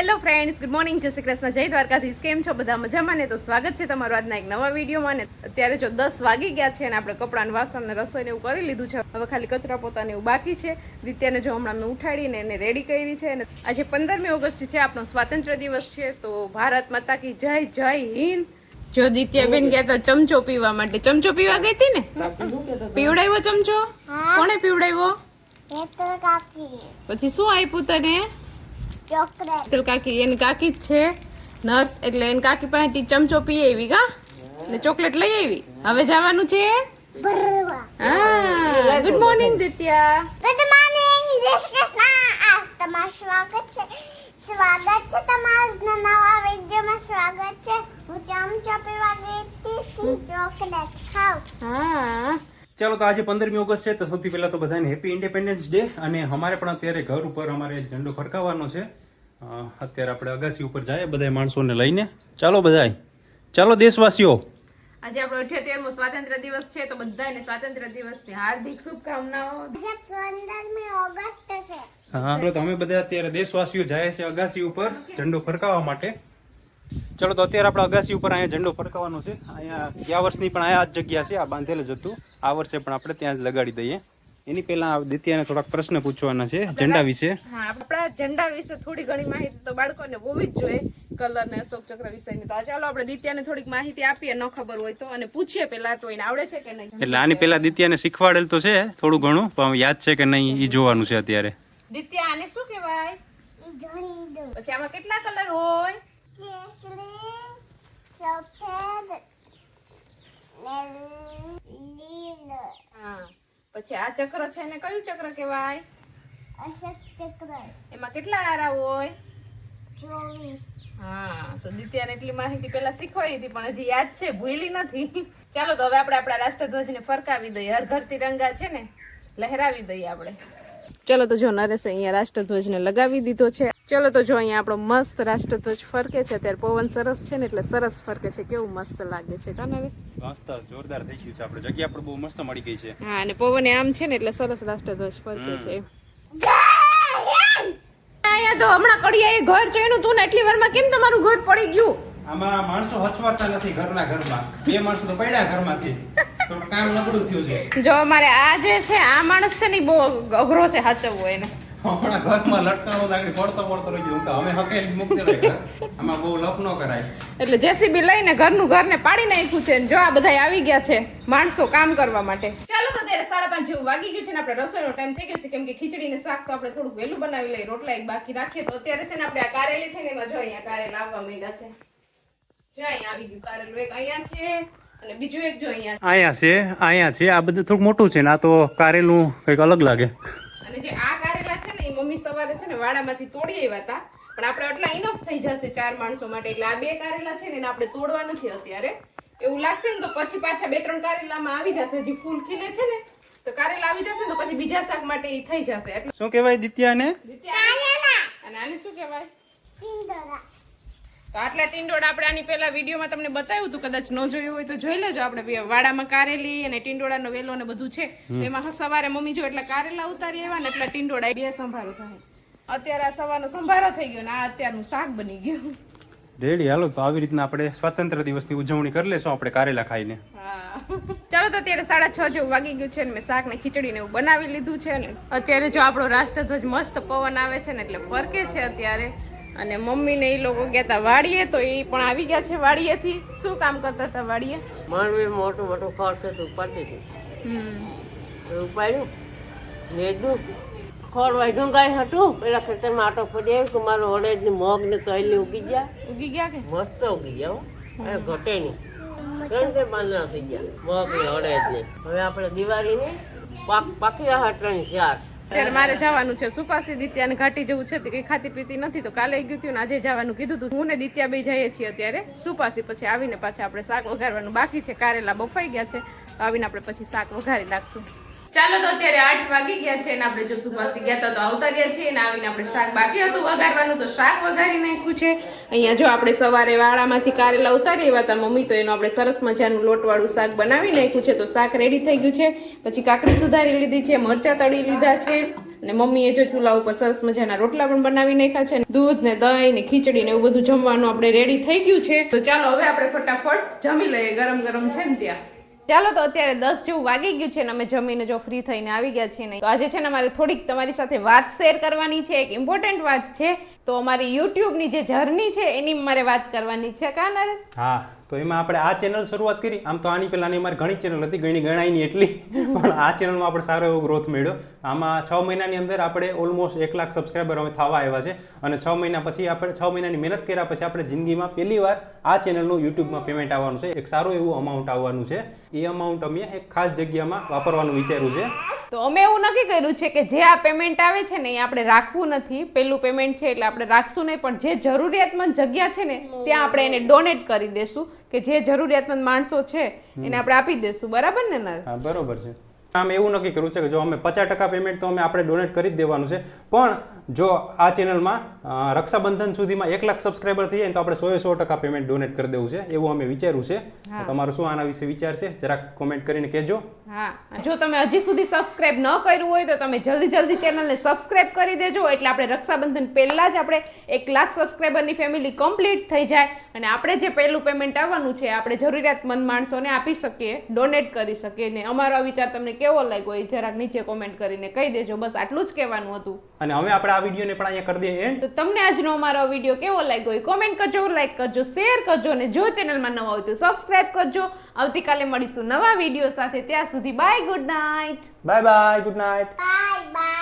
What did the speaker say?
Hello friends, good morning, જય શ્રી કૃષ્ણ, જય દ્વારકાધીશ. કેમ છો બધા? મજામાં ને? તો સ્વાગત છે તમારું આજના એક નવા વિડીયોમાં. ને અત્યારે જો 10 વાગી ગયા છે અને આપણે કપડાં, વાસણ ને રસોઈને એવું કરી લીધું છે. હવે ખાલી કચરા પોતાને એવું બાકી છે. દિત્યાને જો હમણાં મેં ઉઠાડીને એને રેડી કરી છે. અને આજે 15મી ઓગસ્ટ છે, આપણો સ્વાતંત્ર્ય દિવસ છે. તો ભારત માતા કી જય, જય હિન્દ. જો દિત્યાબેન ગયા હતા ચમચો પીવા માટે. ચમચો પીવા ગઈ હતી ને? પીવડાવ્યો ચમચો? કોણે પીવડાવ્યો? પછી શું આપ્યું તને? ચોકલેટ. કાકી એની કાકી જ છે નર્સ, એટલે એની કાકી પાસેથી ચમચો પી આવી કા ને ચોકલેટ લઈ આવી. હવે જવાનું છે. હા, good morning Ditya. Good morning, જય શ્રી કૃષ્ણ. આજ તમારું સ્વાગત છે. સ્વાગત છે તમારા નવા વિડીયોમાં. સ્વાગત છે. હું ચમચો પીવા ગઈ હતી, ચોકલેટ ખાવ. હા, ચાલો, તો આજે 15મી ઓગસ્ટ છે, તો સૌથી પહેલા તો બધાને હેપી ઇન્ડિપેન્ડન્સ ડે. અને અમારે પણ અત્યારે ઘર ઉપર અમારે ઝંડો ફરકાવવાનો છે. અત્યારે આપણે અગાસી ઉપર જાય બધા માણસોને લઈને. ચાલો બધાય, ચાલો દેશવાસીઓ. આજે આપણો 78મો સ્વાતંત્ર્ય દિવસ છે, તો બધાને સ્વાતંત્ર્ય દિવસની હાર્દિક શુભકામનાઓ. આજે 15મી ઓગસ્ટ છે. હા, તો અમે બધા અત્યારે દેશવાસીઓ જાય છે અગાસી ઉપર ઝંડો ફરકાવવા માટે. ચલો, તો અત્યારે આપણે અગાસી ઉપર અહીંયા ઝંડો ફરકાવવાનો છે. અહીંયા ગયા વર્ષની પણ અહીંયા જ જગ્યા છે, આ બાંધેલ જ હતું. આ વર્ષે પણ આપણે ત્યાં જ લગાડી દઈએ. એની પહેલા દિત્યાને થોડાક પ્રશ્ન પૂછવાના છે ઝંડા વિશે. હા, આપણા ઝંડા વિશે થોડી ઘણી માહિતી તો બાળકોને હોવી જ જોઈએ, કલર ને અશોક ચક્ર વિશેની. તો ચાલો આપણે દિત્યાને થોડીક માહિતી આપીએ, ન ખબર હોય તો, અને પૂછીએ પેલા તો એને આવડે છે કે નહીં. એટલે આની પહેલા દિત્યાને શીખવાડેલ તો છે થોડું ઘણું, પણ યાદ છે કે નહીં એ જોવાનું છે અત્યારે. દિત્યા, આને શું કહેવાય? ઝંડો. પછી આમાં કેટલા કલર હોય? કેસરી, સફેદ, લીલો. હા, પછી આ ચક્ર છે ને કયું ચક્ર કહેવાય? અશોક ચક્ર. એમાં કેટલા આરા હોય? 24. હા, તો દિત્યાને એટલી માહિતી પેલા શીખવાડી હતી, પણ હજી યાદ છે, ભૂલી નથી. ચાલો, તો હવે આપણે આપણા રાષ્ટ્રધ્વજને ફરકાવી દઈએ. હર ઘર તિરંગા છે ને, લહેરાવી દઈએ આપણે. ચલો, તો જો નરેશ અહીંયા રાષ્ટ્રધ્વજને લગાવી દીધો છે. ચલો, તો જો અહીંયા આપણો મસ્ત રાષ્ટ્રધ્વજ ફરકે છે. અત્યારે પવન સરસ છે ને, એટલે સરસ ફરકે છે. કેવું મસ્ત લાગે છે કા નરેશ? મસ્ત જોરદાર થઈ ગયું છે. આપણે જગ્યા પણ બહુ મસ્ત મળી ગઈ છે. હા, અને પવન આમ છે ને, એટલે સરસ રાષ્ટ્રધ્વજ ફરકે છે. અહીંયા તો હમણાં કડિયાએ ઘર ચડ્યું તું ને, એટલી વારમાં કેમ તમારું ઘર પડી ગયું? આમાં માણસો હચવાતા નથી ઘરના ઘરમાં. બે માણસો તો પડ્યા ઘરમાંથી. થોડું કામ નબળું થયું છે. જો અમારે આ જે છે, આ માણસ છે ને, બહુ અઘરો છે સાચવવો એને. હમણાં ઘરમાં લટકાણો લાગણી પડતો રહી ગયું. અમે હકેલી મૂકી દે ઘર. આમાં બહુ લપ ન કરાય. એટલે જેસીબી લઈને ઘરને પાડી નાખ્યું છે. જો આ બધા આવી ગયા છે માણસો કામ કરવા માટે. ચાલો, તો અત્યારે 5:30 જેવું વાગી ગયું છે ને, આપણે રસોઈનો ટાઈમ થઈ ગયો છે. કેમ કે ખીચડી ને શાક તો આપણે થોડુંક વહેલું બનાવી લઈએ, રોટલા એક બાકી રાખીએ. તો અત્યારે છે ને આપણે આ કારેલી છે ને, એમાં જો અહીંયા કારેલા આવવા માંડ્યા છે. જો અહીંયા આવી ગયું કારેલું, એક અહીંયા છે અને બીજું એક જો અહીંયા છે. આ બધું થોડું મોટું છે ને, આ તો કારેલું કંઈક અલગ લાગે. અને જે આ કારેલા છે ને, એ મમ્મી સવારે છે ને વાડામાંથી તોડી આવ્યા હતા. પણ આપણે આટલા ઇનફ થઈ જશે 4 માણસો માટે. એટલે આ 2 કારેલા છે ને, એને આપણે તોડવા નથી અત્યારે. એવું લાગશે ને તો પછી પાછા 2-3 કારેલામાં આવી જશે. હજી ફૂલ ખીલે છે ને, તો કારેલા આવી જશે ને તો પછી બીજા શાક માટે એ થઈ જશે. એટલે શું કહેવાય દિત્યાને? અને આને શું કહેવાય? ટીંડોરા. તો આટલા ટીંડોળા આપણે આની પહેલા વિડીયોમાં તમને બતાવ્યું હતું, કદાચ ન જોયું હોય તો જોઈ લેજો. આપણે વાડામાં કારેલી અને ટીંડોળાનો વેલો ને બધું છે. એમાં સવારે મમ્મી જો એટલા કારેલા ઉતારી આવ્યા ને, એટલા ટીંડોળા 2 સંભારો થાય. અત્યારે આ સવારનો સંભારો થઈ ગયો ને આ અત્યારનું શાક બની ગયું. રેડી, હાલો તો આવી રીતના આપણે સ્વાતંત્ર્ય દિવસની ઉજવણી કરી લેશું આપણે કારેલા ખાઈને. હા, ચાલો, તો અત્યારે 6:30 જેવું વાગી ગયું છે ને, મેં શાક ને ખીચડી ને એવું બનાવી લીધું છે ને. અત્યારે જો આપણો રાષ્ટ્રધ્વજ મસ્ત પવન આવે છે ને, એટલે ફરકે છે અત્યારે. અને મમ્મી ને એ લોકો ગયા હતા વાડીએ, તો એ પણ આવી ગયા છે વાડીએથી. શું કામ કરતા હતા વાડીએ? માનવી મોટું ખોર છે તો ઉપાડી હતી. ઉપાડ્યું લીધું, ખોરવાય ઢુંગાઈ હતું. પેલા ખેતરમાં આટો ફરી આવ્યું કે મારો અડદ ની મગ ને તૈલી ઉગી ગયા. ઉગી ગયા કે મસ્ત ઉગી ગયા. ઘટે નહીં. 3 પાંદડા થઈ ગયા મગ ને અડદ ને. હવે આપણે દિવાળીની પાકી રહ્યા 3-4. ત્યારે મારે જવાનું છે સુપાસી. દિત્યાને ઘાટી જવું છે, કઈ ખાતી પીતી નથી, તો કાલે ગયું હતું ને આજે જવાનું કીધું હતું. હું ને દિત્યા બે જઈએ છીએ અત્યારે સુપાસી. પછી આવીને પાછા આપણે શાક વઘારવાનું બાકી છે. કારેલા બફાઈ ગયા છે, તો આવીને આપણે પછી શાક વઘારી નાખશું. ચાલો, તો અત્યારે 8 વાગી ગયા છે અને આપણે જો સુપાસી ગયા હતા તો આવતા રહ્યા છીએ. અને આવીને આપણે શાક બાકી હતું વઘારવાનું, તો શાક વઘારી નાખ્યું છે. અહીંયા જો આપણે સવારે વાડામાંથી કારેલા ઉતારી આવ્યા હતા મમ્મી, તો એનું આપણે સરસ મજાનું લોટવાળું શાક બનાવી નાખ્યું છે. તો શાક રેડી થઈ ગયું છે. પછી કાકડી સુધારી લીધી છે, મરચાં તળી લીધા છે, અને મમ્મીએ જો ચૂલા ઉપર સરસ મજાના રોટલા પણ બનાવી નાખ્યા છે, દૂધ ને દહીં ને ખીચડી ને એવું બધું જમવાનું આપણે રેડી થઈ ગયું છે. તો ચાલો હવે આપણે ફટાફટ જમી લઈએ, ગરમ ગરમ છે ને ત્યાં. ચાલો તો અત્યારે 10 જેવું વાગી ગયું છે ને અમે જમીને જો ફ્રી થઈને આવી ગયા છીએ ને. તો આજે છે ને અમારે થોડીક તમારી સાથે વાત શેર કરવાની છે, એક ઇમ્પોર્ટન્ટ વાત છે. તો અમારી YouTube ની જે જર્ની છે એની મારે વાત કરવાની છે, કા નરેશ? હા, તો એમાં આપણે આ ચેનલ શરૂઆત કરી. આમ તો આની પહેલાની અમારી ઘણી ચેનલ હતી, ગણાય નહીં એટલી, પણ આ ચેનલમાં આપણે સારો એવો ગ્રોથ મળ્યો. આમાં 6 મહિનાની અંદર આપણે ઓલમોસ્ટ 1 લાખ સબસ્ક્રાઈબર અમે થવા આવ્યા છે. અને 6 મહિના પછી આપણે 6 મહિનાની મહેનત કર્યા પછી આપણે જિંદગીમાં પહેલી વાર આ ચેનલનું યુટ્યુબમાં પેમેન્ટ આવવાનું છે. એક સારું એવું અમાઉન્ટ આવવાનું છે. એ અમાઉન્ટ અમે એક ખાસ જગ્યામાં વાપરવાનું વિચાર્યું છે. તો અમે એવું નક્કી કર્યું છે કે જે આ પેમેન્ટ આવે છે ને એ આપણે રાખવું નથી. પહેલું પેમેન્ટ છે એટલે આપણે રાખશું નહીં, પણ જે જરૂરિયાતમંદ જગ્યા છે ને ત્યાં આપણે એને ડોનેટ કરી દેશું, કે જે જરૂરિયાતમંદ માણસો છે એને આપણે આપી દેશું. બરાબર ને નર? હા, બરોબર છે. આમ એવું નક્કી કર્યું છે કે જો અમે 50% પેમેન્ટ તો અમે આપણે ડોનેટ કરી જ દેવાનું છે, પણ જો આ ચેનલમાં રક્ષાબંધન સુધીમાં 1 લાખ સબસ્ક્રાઈબર થઈ જાય ને તો આપણે 100% પેમેન્ટ ડોનેટ કરી દેવું છે, એવું અમે વિચાર્યું છે. તો તમારું શું આના વિશે વિચાર છે જરાક કોમેન્ટ કરીને કહેજો. હા, જો તમે હજી સુધી સબસ્ક્રાઇબ ન કર્યું હોય તો તમે જલ્દી ચેનલને સબસ્ક્રાઇબ કરી દેજો, એટલે આપણે રક્ષાબંધન પહેલા જ આપણે 1 લાખ સબસ્ક્રાઇબરની ફેમિલી કમ્પ્લીટ થઈ જાય અને આપણે જે પહેલું પેમેન્ટ આવવાનું છે આપણે જરૂરિયાતમંદ માણસોને આપી શકીએ, ડોનેટ કરી શકીએ. ને અમારો આ વિચાર તમને કેવો લાગ્યો એ જરાક નીચે કોમેન્ટ કરીને કહી દેજો. બસ આટલું જ કહેવાનું હતું. અને હવે આપણે આ વિડીયોને પણ અહીંયા કરી દઈએ એન્ડ. તો તમને આજનો અમારો વિડીયો કેવો લાગ્યો એ કોમેન્ટ કરજો, લાઈક કરજો, શેર કરજો અને જો ચેનલમાં નવા હોય તો સબસ્ક્રાઇબ કરજો. આવતીકાલે મળીશું નવા વિડીયો સાથે. ત્યાં સુધી bye, good night. Bye bye, good night. Bye by.